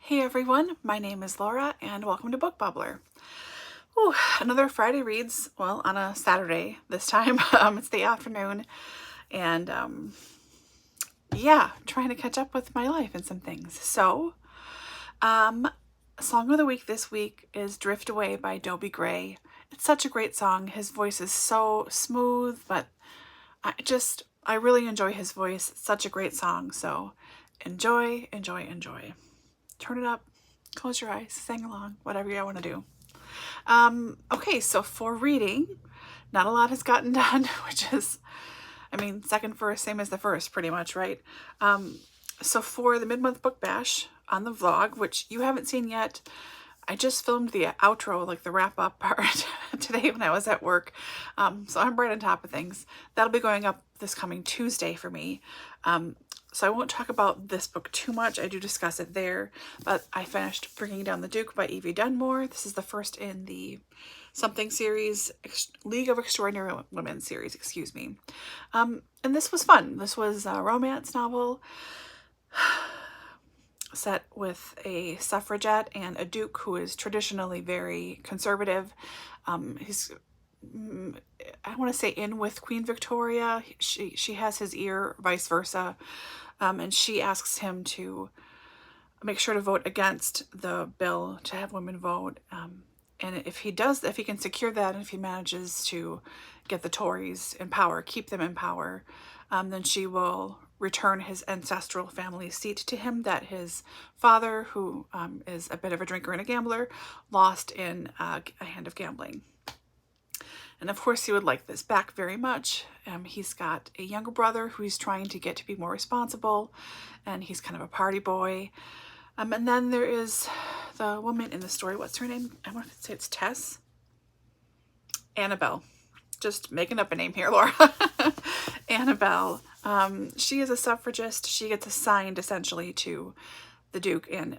Hey everyone, my name is Laura and welcome to Book Bubbler. Ooh, another Friday reads, well, on a Saturday this time. It's the afternoon and yeah, trying to catch up with my life and some things. So, song of the week this week is Drift Away by Dobie Gray. It's such a great song. His voice is so smooth, but I really enjoy his voice. It's such a great song. So enjoy, enjoy, enjoy. Turn it up, close your eyes, sing along, whatever you want to do. Okay, so for reading, not a lot has gotten done, which is, second verse, same as the first, pretty much, right? So for the mid-month book bash on the vlog, which you haven't seen yet, I just filmed the outro, like the wrap-up part today when I was at work. So I'm right on top of things. That'll be going up this coming Tuesday for me. So I won't talk about this book too much. I do discuss it there, but I finished Bringing Down the Duke by Evie Dunmore. This is the first in the something series, League of Extraordinary Women series, excuse me. And this was fun. This was a romance novel set with a suffragette and a duke who is traditionally very conservative. He's, I want to say, in with Queen Victoria. She has his ear, vice versa. And she asks him to make sure to vote against the bill to have women vote. And if he can secure that, and if he manages to get the Tories in power, keep them in power, then she will return his ancestral family seat to him that his father, who is a bit of a drinker and a gambler, lost in a hand of gambling. And of course he would like this back very much. He's got a younger brother who he's trying to get to be more responsible, and he's kind of a party boy. And then there is the woman in the story. What's her name? I want to say it's Tess. Annabelle. Just making up a name here, Laura. Annabelle. She is a suffragist. She gets assigned essentially to the Duke and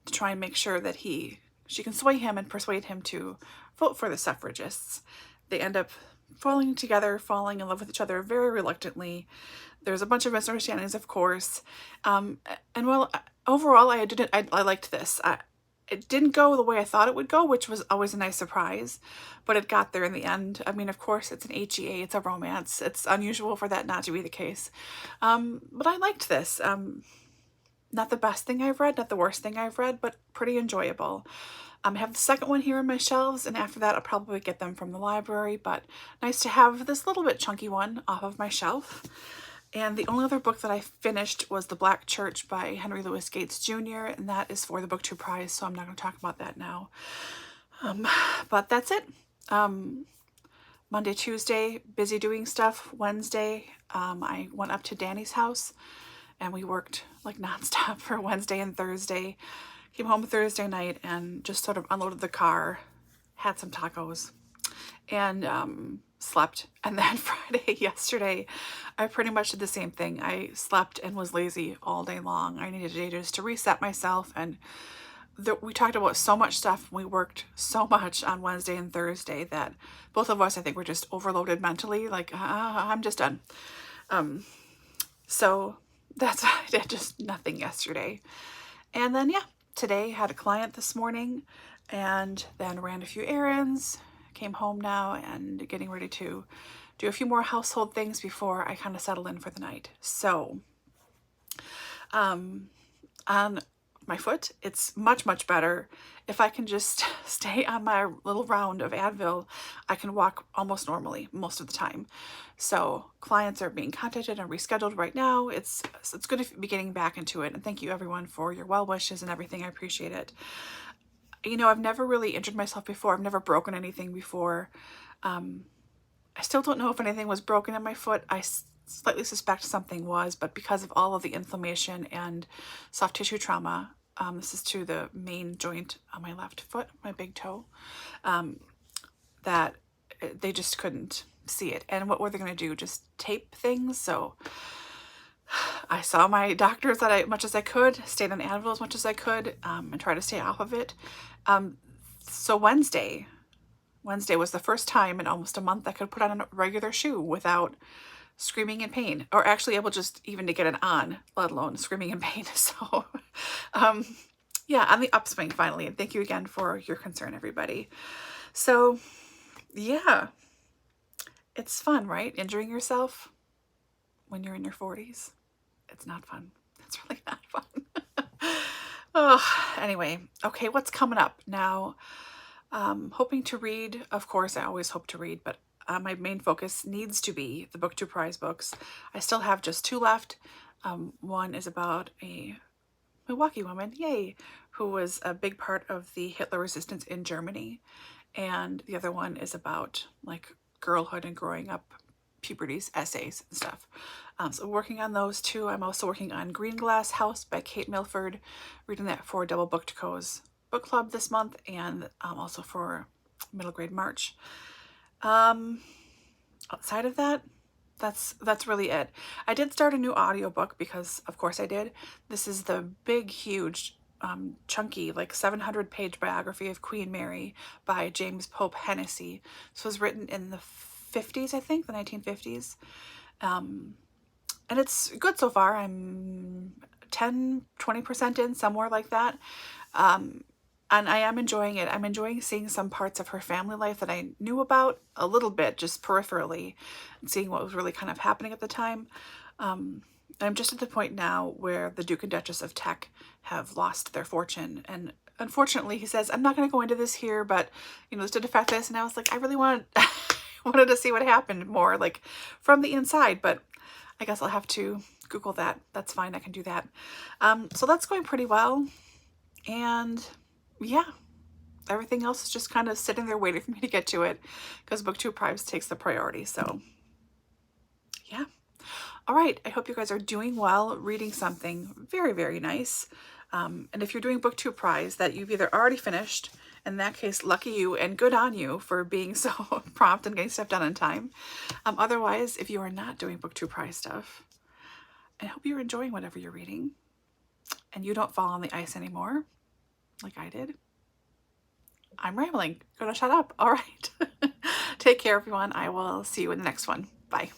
to try and make sure that she can sway him and persuade him to vote for the suffragists. They end up falling together, falling in love with each other very reluctantly. There's a bunch of misunderstandings, of course. And well, overall, I liked this. It didn't go the way I thought it would go, which was always a nice surprise, but it got there in the end. I mean, of course, it's an HEA, it's a romance. It's unusual for that not to be the case. But I liked this. Not the best thing I've read, not the worst thing I've read, but pretty enjoyable. I have the second one here on my shelves, and after that I'll probably get them from the library, but nice to have this little bit chunky one off of my shelf. And the only other book that I finished was The Black Church by Henry Louis Gates Jr., and that is for the Booktube Prize, so I'm not going to talk about that now. But that's it. Monday, Tuesday, busy doing stuff. Wednesday, I went up to Dani's house, and we worked like nonstop for Wednesday and Thursday. Came home Thursday night and just sort of unloaded the car, had some tacos, and slept. And then Friday, yesterday, I pretty much did the same thing. I slept and was lazy all day long. I needed a day just to reset myself. And we talked about so much stuff. We worked so much on Wednesday and Thursday that both of us, I think, were just overloaded mentally. Like, I'm just done. So that's why I did just nothing yesterday. And then, yeah, today had a client this morning and then ran a few errands, came home now and getting ready to do a few more household things before I kind of settle in for the night. So, on my foot, it's much, much better. If I can just stay on my little round of Advil, I can walk almost normally most of the time. So clients are being contacted and rescheduled right now. It's good to be getting back into it. And thank you everyone for your well wishes and everything. I appreciate it. You know, I've never really injured myself before. I've never broken anything before. I still don't know if anything was broken in my foot. I slightly suspect something was, but because of all of the inflammation and soft tissue trauma, this is to the main joint on my left foot, my big toe, that they just couldn't see it. And what were they going to do? Just tape things? So I saw my doctors as much as I could, stayed on Advil as much as I could, and try to stay off of it. So Wednesday was the first time in almost a month I could put on a regular shoe without screaming in pain, or actually able just even to get it on, let alone screaming in pain. So Yeah, on the upswing finally. And thank you again for your concern, everybody. So yeah, it's fun, right? Injuring yourself when you're in your 40s. It's not fun. It's really not fun. Oh, anyway, okay, what's coming up now? Hoping to read. Of course, I always hope to read, but my main focus needs to be the Book 2 prize books. I still have just 2 left. One is about a Milwaukee woman, yay, who was a big part of the Hitler resistance in Germany. And the other one is about like girlhood and growing up, puberties, essays and stuff. So working on those 2. I'm also working on Green Glass House by Kate Milford, reading that for Double Booked Co's book club this month, and also for middle grade March. Outside of that, that's really it. I did start a new audiobook because of course I did. This is the big, huge, chunky, like 700-page biography of Queen Mary by James Pope Hennessey. This was written in the 50s, I think, the 1950s. And it's good so far. I'm 10-20% in, somewhere like that. And I am enjoying it. I'm enjoying seeing some parts of her family life that I knew about a little bit, just peripherally, and seeing what was really kind of happening at the time. I'm just at the point now where the Duke and Duchess of Teck have lost their fortune. And unfortunately, he says, I'm not going to go into this here, but, you know, this did affect this. And I was like, I really wanted to see what happened more, like, from the inside. But I guess I'll have to Google that. That's fine. I can do that. So that's going pretty well. And yeah, everything else is just kind of sitting there waiting for me to get to it because Book 2 prize takes the priority. So yeah. All right. I hope you guys are doing well, reading something very, very nice. And if you're doing Book 2 prize that you've either already finished, in that case, lucky you and good on you for being so prompt and getting stuff done on time. Otherwise, if you are not doing Book 2 prize stuff, I hope you're enjoying whatever you're reading and you don't fall on the ice anymore like I did. I'm rambling. Gonna shut up. All right. Take care, everyone. I will see you in the next one. Bye.